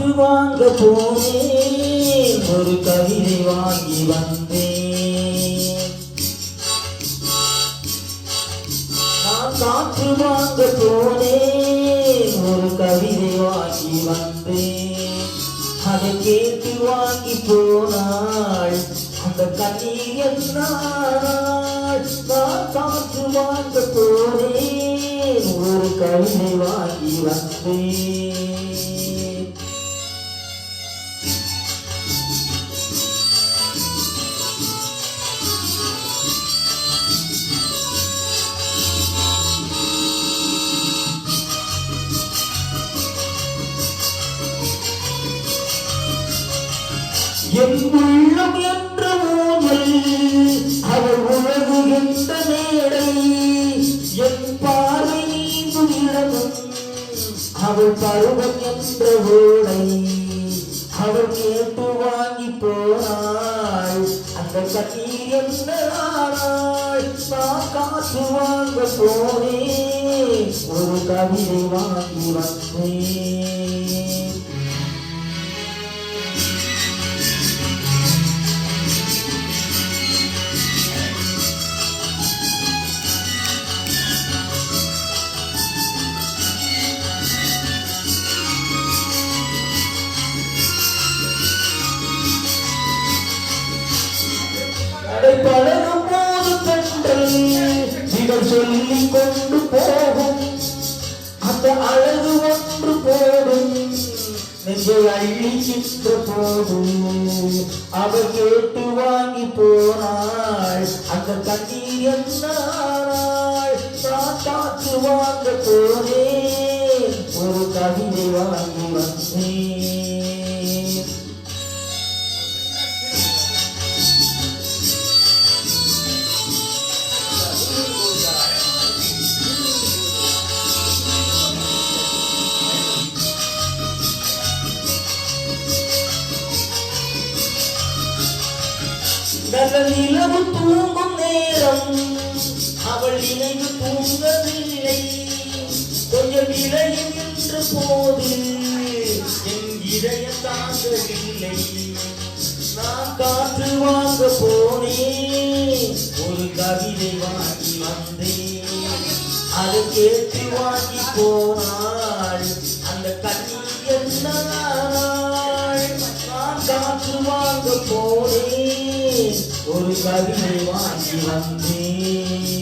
காற்று வாங்க போனேன் ஒரு கவிதை வாங்கி வந்தேன். நான் காற்று வாங்க போனேன் ஒரு கவிதை வாங்கி வந்தேன். அதை கேட்டு வாங்கி போனாள் அந்த கண்ணீர் என்னாள். நான் காற்று வாங்க போனேன் ஒரு கவிதை வாங்கி வந்தேன். என் உள்ளம் என்ற ஊழல் அவள் உலகுகின்ற மேடை. என் பார்வை நீந்தும் இடமும் அவள் பருவம் என்ற ஓடை. அவள் கேட்டு வாங்கி போனாள் அந்த கண்ணீர் என்ன நாள். நான் காற்று வாங்க போனேன் ஒரு கவிதை வாங்கி வந்தேன். பழகும் போது பெண்கள் இவள் சொல்லிக் கொண்டு போகும் அந்த அழகு ஒன்று போடும் நெஞ்சை அழிக்கின்ற போது. அவள் கேட்டு வாங்கி போனாள் அந்த கண்ணீர் என்னாள். நான் காற்று வாங்க போனேன் ஒரு கவிதை வாங்கி வந்தேன். நல்ல நிலவு தூங்கும் நேரம் அவள் நினைவு தூங்கவில்லை. கொஞ்சம் விலகி நின்ற போது என் இதயம் தாங்கவில்லை. நான் காற்று வாங்க போனேன் ஒரு கவிதை வாங்கி வந்தேன். அதை கேட்டு வாங்கி போனாள் அந்த கண்ணீர் என்ன நாள். நான் காற்று வாங்க போனேன் ஒரு கவிதை வாங்கி வந்தேன்.